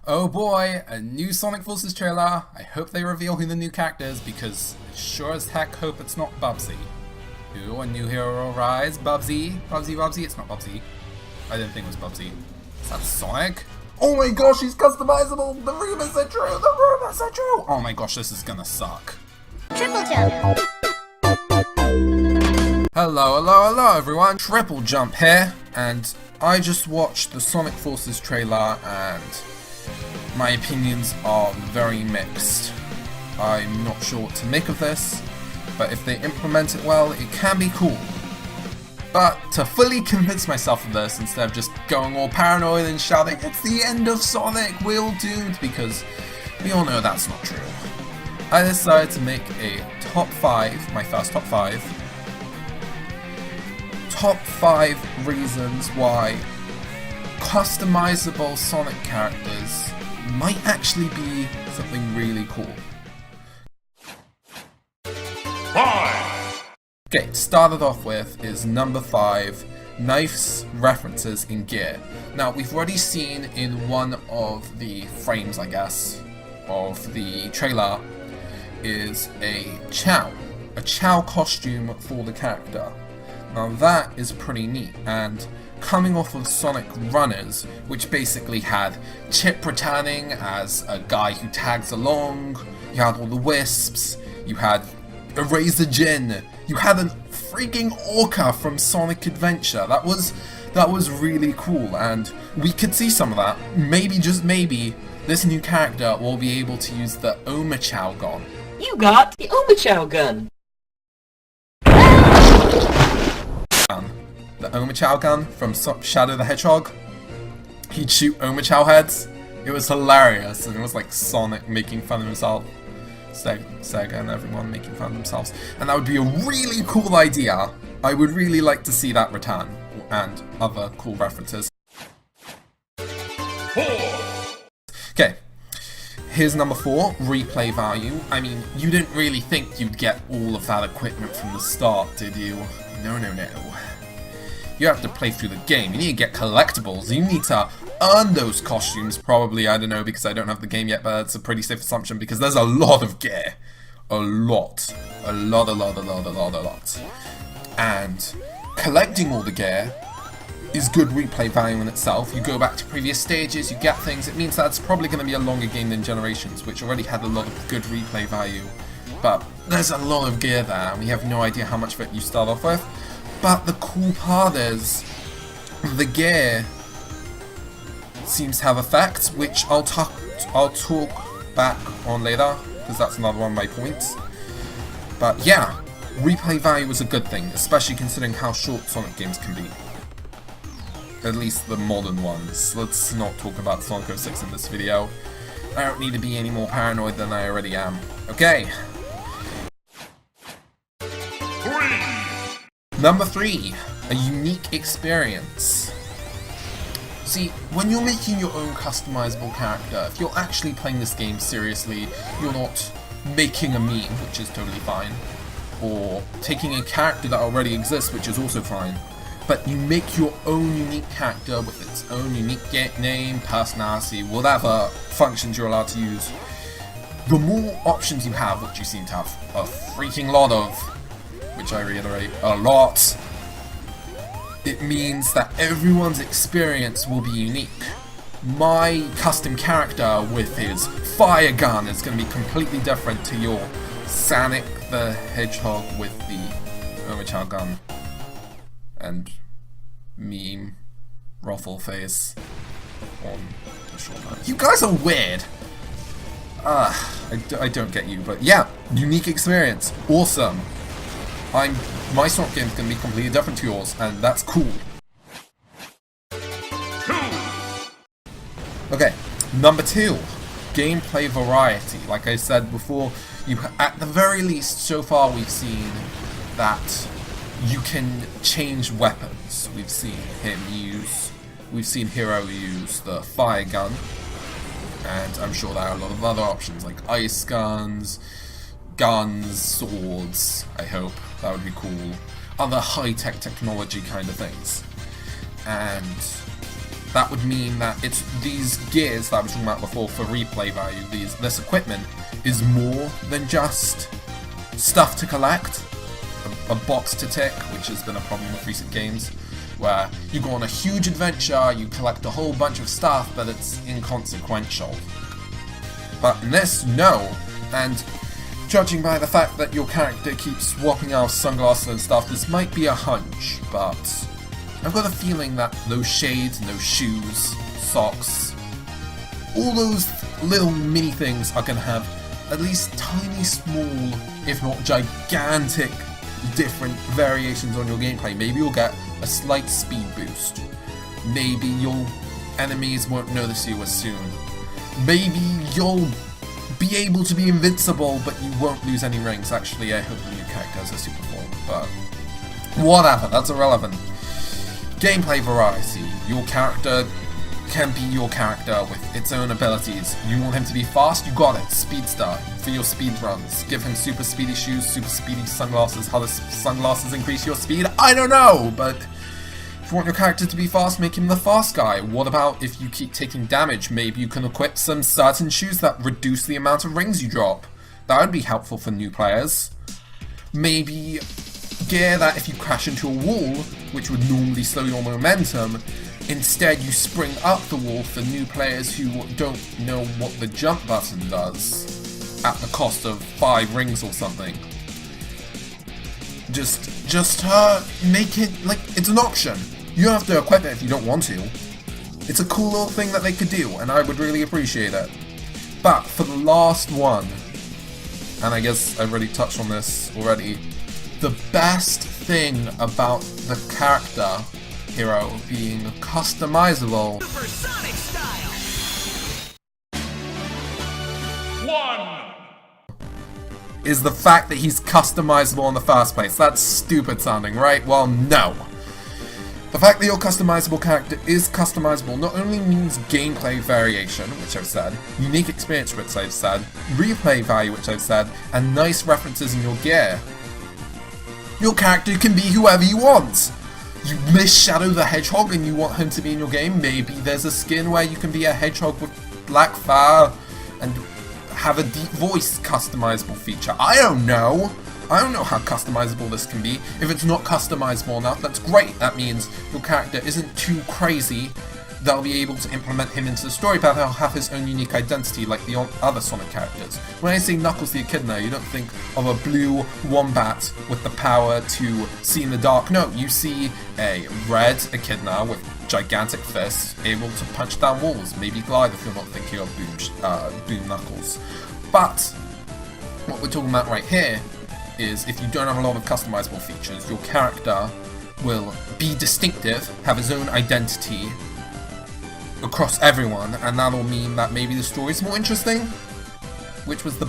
Oh boy, a new Sonic Forces trailer. I hope they reveal who the new character is because I sure as heck hope it's not Bubsy. Ooh, a new hero will rise. Bubsy. Bubsy. It's not Bubsy. I didn't think it was Bubsy. Is that Sonic? Oh my gosh, he's customizable! The rumors are true! The rumors are true! Oh my gosh, this is gonna suck. TripleJump. Hello everyone. TripleJump here, and I just watched the Sonic Forces trailer and my opinions are very mixed. I'm not sure what to make of this, but if they implement it well, it can be cool. But to fully convince myself of this, instead of just going all paranoid and shouting, "It's the end of Sonic, we're all doomed," because we all know that's not true, I decided to make a top 5, my first top 5 reasons why customizable Sonic characters might actually be something really cool. 5. Okay, started off with is number 5, nice references in gear. Now, we've already seen in one of the frames, I guess, of the trailer, is a Chow costume for the character. Now that is pretty neat, and coming off of Sonic Runners, which basically had Chip returning as a guy who tags along, you had all the Wisps, you had Eraser Jin, you had a freaking Orca from Sonic Adventure. That was really cool, and we could see some of that. Maybe, just maybe, this new character will be able to use the Omachow gun. You got the Omachow gun! The Omachow gun from Shadow the Hedgehog. He'd shoot Omachow heads. It was hilarious, and it was like Sonic making fun of himself. Sega and everyone making fun of themselves. And that would be a really cool idea. I would really like to see that return, and other cool references. 4. Okay, here's number 4, replay value. I mean, you didn't really think you'd get all of that equipment from the start, did you? No. You have to play through the game. You need to get collectibles. You need to earn those costumes, probably. I don't know, because I don't have the game yet, but it's a pretty safe assumption because there's a lot of gear. A lot. And collecting all the gear is good replay value in itself. You go back to previous stages, you get things. It means that it's probably going to be a longer game than Generations, which already had a lot of good replay value. But there's a lot of gear there, and we have no idea how much of it you start off with. But the cool part is, the gear seems to have effects, which I'll talk back on later, because that's another one of my points. But yeah, replay value is a good thing, especially considering how short Sonic games can be. At least the modern ones. Let's not talk about Sonic 06 in this video. I don't need to be any more paranoid than I already am. Okay. 3. Number 3, a unique experience. See, when you're making your own customizable character, if you're actually playing this game seriously, you're not making a meme, which is totally fine, or taking a character that already exists, which is also fine, but you make your own unique character with its own unique name, personality, whatever functions you're allowed to use. The more options you have, which you seem to have a freaking lot of, which I reiterate, a lot, it means that everyone's experience will be unique. My custom character with his fire gun is going to be completely different to your Sonic the Hedgehog with the Omachow gun and meme ruffle face on the shoulder. You guys are weird! I don't get you, but yeah, unique experience, awesome. My Sonic game is going to be completely different to yours, and that's cool. 2. Okay, number 2, gameplay variety. Like I said before, at the very least, so far we've seen that you can change weapons. We've seen Hero use the fire gun, and I'm sure there are a lot of other options like ice guns, swords, I hope. That would be cool. Other high-tech technology kind of things. And that would mean that it's these gears that I was talking about before for replay value, this equipment is more than just stuff to collect, a box to tick, which has been a problem with recent games, where you go on a huge adventure, you collect a whole bunch of stuff, but it's inconsequential. But in this, no, and judging by the fact that your character keeps swapping out sunglasses and stuff, this might be a hunch, but I've got a feeling that those shades and those shoes, socks, all those little mini things are going to have at least tiny, small, if not gigantic, different variations on your gameplay. Maybe you'll get a slight speed boost. Maybe your enemies won't notice you as soon. Maybe you'll be able to be invincible, but you won't lose any rings. Actually, I hope the new character has a super form, but whatever, that's irrelevant. Gameplay variety. Your character can be your character with its own abilities. You want him to be fast? You got it. Speedster for your speed runs. Give him super speedy shoes, super speedy sunglasses. How does sunglasses increase your speed? I don't know, but if you want your character to be fast, make him the fast guy. What about if you keep taking damage? Maybe you can equip some certain shoes that reduce the amount of rings you drop. That would be helpful for new players. Maybe gear that if you crash into a wall, which would normally slow your momentum, instead you spring up the wall for new players who don't know what the jump button does at the cost of 5 rings or something. Just make it like it's an option. You don't have to equip it if you don't want to. It's a cool little thing that they could do, and I would really appreciate it. But for the last one, and I guess I've already touched on this already, the best thing about the character hero being customizable Supersonic style. 1. is the fact that he's customizable in the first place. That's stupid sounding, right? Well, no. The fact that your customizable character is customizable not only means gameplay variation, which I've said, unique experience, which I've said, replay value, which I've said, and nice references in your gear. Your character can be whoever you want. You miss Shadow the Hedgehog and you want him to be in your game, maybe there's a skin where you can be a hedgehog with black fur and have a deep voice customizable feature. I don't know. I don't know how customizable this can be. If it's not customizable enough, that's great. That means your character isn't too crazy. They'll be able to implement him into the story, but he'll have his own unique identity like the other Sonic characters. When I say Knuckles the Echidna, you don't think of a blue wombat with the power to see in the dark. No, you see a red Echidna with gigantic fists, able to punch down walls, maybe glide if you're not thinking of Boom Knuckles. But what we're talking about right here is if you don't have a lot of customizable features, your character will be distinctive, have his own identity across everyone, and that'll mean that maybe the story's more interesting, which was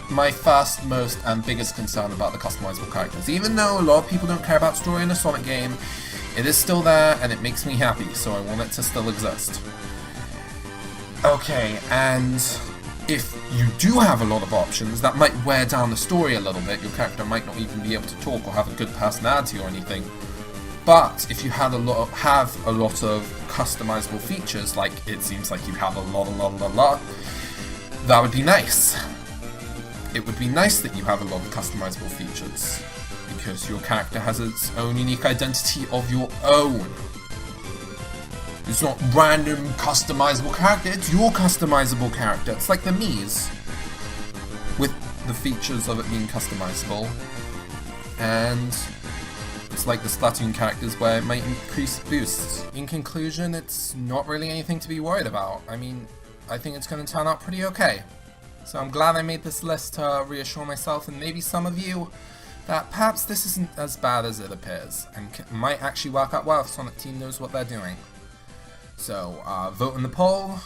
my first, most, and biggest concern about the customizable characters. Even though a lot of people don't care about story in a Sonic game, it is still there, and it makes me happy, so I want it to still exist. Okay, and if you do have a lot of options, that might wear down the story a little bit. Your character might not even be able to talk or have a good personality or anything. But if you had a lot of customizable features, like it seems like you have a lot, that would be nice. It would be nice that you have a lot of customizable features, because your character has its own unique identity of your own. It's not random customizable character, it's your customizable character. It's like the Mii's, with the features of it being customizable, and it's like the Splatoon characters where it might increase boosts. In conclusion, it's not really anything to be worried about. I mean, I think it's going to turn out pretty okay. So I'm glad I made this list to reassure myself and maybe some of you that perhaps this isn't as bad as it appears, and might actually work out well if Sonic Team knows what they're doing. So vote in the poll,